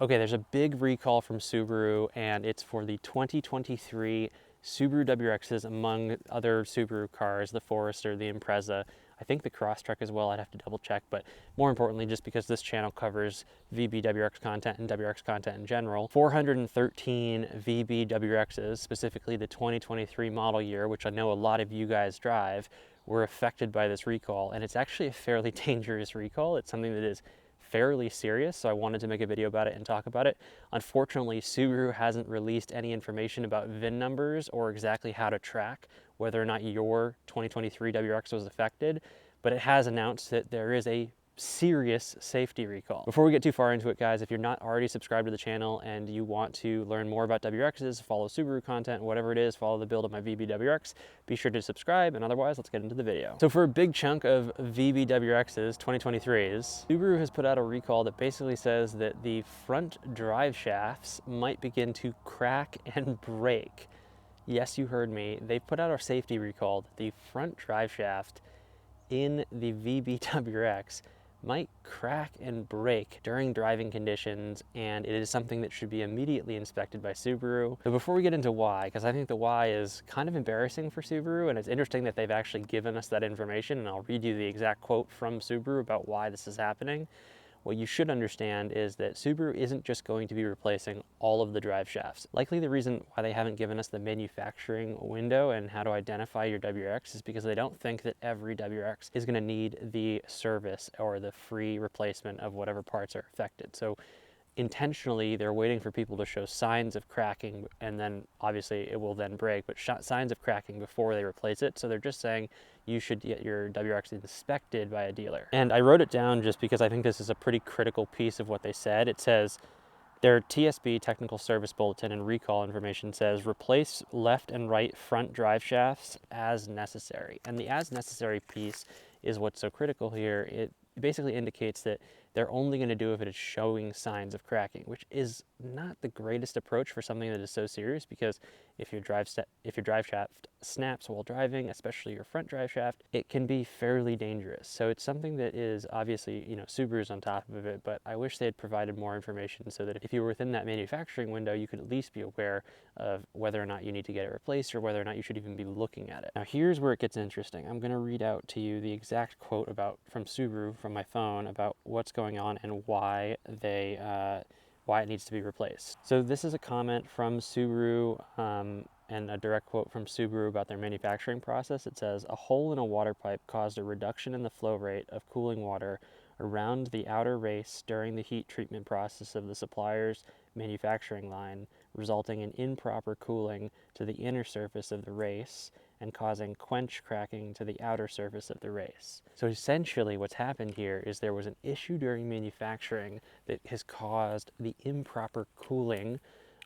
Okay, there's a big recall from Subaru, and it's for the 2023 Subaru WRXs, among other Subaru cars, the Forester, the Impreza, I think the Crosstrek as well. I'd have to double check, but more importantly, just because this channel covers VB WRX content and WRX content in general, 413 VB WRXs, specifically the 2023 model year, which I know a lot of you guys drive, were affected by this recall. And it's actually a fairly dangerous recall. It's something that is fairly serious, so I wanted to make a video about it and talk about it. Unfortunately, Subaru hasn't released any information about VIN numbers or exactly how to track whether or not your 2023 WRX was affected, but it has announced that there is a serious safety recall. Before we get too far into it, guys, if you're not already subscribed to the channel and you want to learn more about WRXs, follow Subaru content, whatever it is, follow the build of my VB WRX, be sure to subscribe, and otherwise, let's get into the video. So for a big chunk of VB WRXs, 2023s, Subaru has put out a recall that basically says that the front drive shafts might begin to crack and break. Yes, you heard me. They put out a safety recall that the front drive shaft in the VB WRX might crack and break during driving conditions, and it is something that should be immediately inspected by Subaru. So before we get into why, because I think the why is kind of embarrassing for Subaru, and it's interesting that they've actually given us that information, and I'll read you the exact quote from Subaru about why this is happening. What you should understand is that Subaru isn't just going to be replacing all of the drive shafts. Likely the reason why they haven't given us the manufacturing window and how to identify your WRX is because they don't think that every WRX is going to need the service or the free replacement of whatever parts are affected. So intentionally, they're waiting for people to show signs of cracking, and then obviously it will then break, but signs of cracking before they replace it. So they're just saying you should get your WRX inspected by a dealer. And I wrote it down just because I think this is a pretty critical piece of what they said. It says, their TSB technical service bulletin and recall information says replace left and right front drive shafts as necessary. And the as necessary piece is what's so critical here. It basically indicates that they're only going to do if it is showing signs of cracking, which is not the greatest approach for something that is so serious, because if your drive shaft snaps while driving, especially your front drive shaft, it can be fairly dangerous. So it's something that is obviously, you know, Subaru's on top of it, but I wish they had provided more information so that if you were within that manufacturing window, you could at least be aware of whether or not you need to get it replaced or whether or not you should even be looking at it. Now here's where it gets interesting. I'm going to read out to you the exact quote from Subaru from my phone about what's going on and why it needs to be replaced. So this is a comment from Subaru and a direct quote from Subaru about their manufacturing process. It says, a hole in a water pipe caused a reduction in the flow rate of cooling water around the outer race during the heat treatment process of the supplier's manufacturing line, resulting in improper cooling to the inner surface of the race and causing quench cracking to the outer surface of the race. So essentially what's happened here is there was an issue during manufacturing that has caused the improper cooling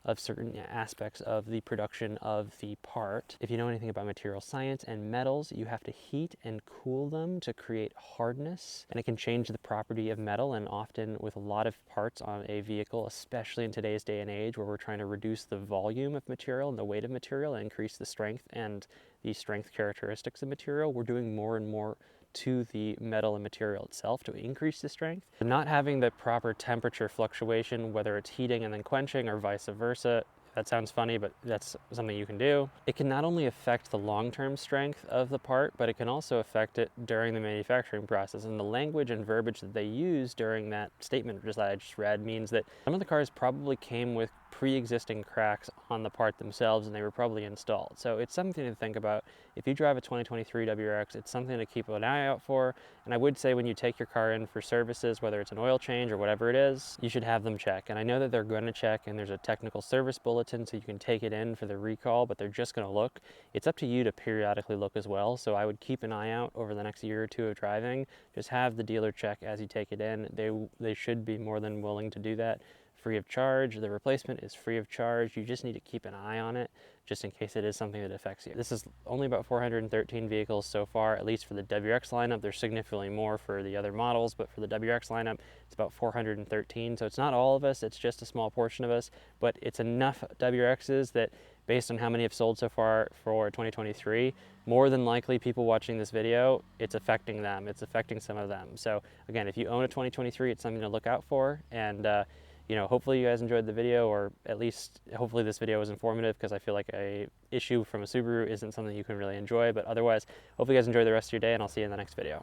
of certain aspects of the production of the part. If you know anything about material science and metals, you have to heat and cool them to create hardness, and it can change the property of metal. And often with a lot of parts on a vehicle, especially in today's day and age where we're trying to reduce the volume of material and the weight of material and increase the strength and the strength characteristics of material, we're doing more and more to the metal and material itself to increase the strength. Not having the proper temperature fluctuation, whether it's heating and then quenching or vice versa, that sounds funny, but that's something you can do. It can not only affect the long-term strength of the part, but it can also affect it during the manufacturing process. And the language and verbiage that they use during that statement that I just read means that some of the cars probably came with pre-existing cracks on the part themselves, and they were probably installed. So it's something to think about. If you drive a 2023 WRX, it's something to keep an eye out for. And I would say when you take your car in for services, whether it's an oil change or whatever it is, you should have them check. And I know that they're going to check, and there's a technical service bulletin so you can take it in for the recall, but they're just going to look. It's up to you to periodically look as well. So I would keep an eye out over the next year or two of driving. Just have the dealer check as you take it in. They should be more than willing to do that free of charge. The replacement is free of charge. You just need to keep an eye on it just in case it is something that affects you. This is only about 413 vehicles so far, at least for the WRX lineup. There's significantly more for the other models, but for the WRX lineup, it's about 413. So it's not all of us, it's just a small portion of us, but it's enough WRXs that based on how many have sold so far for 2023, more than likely people watching this video, it's affecting them. It's affecting some of them. So again, if you own a 2023, it's something to look out for. And you know, hopefully you guys enjoyed the video, or at least hopefully this video was informative, because I feel like a issue from a Subaru isn't something you can really enjoy. But otherwise, hopefully you guys enjoy the rest of your day, and I'll see you in the next video.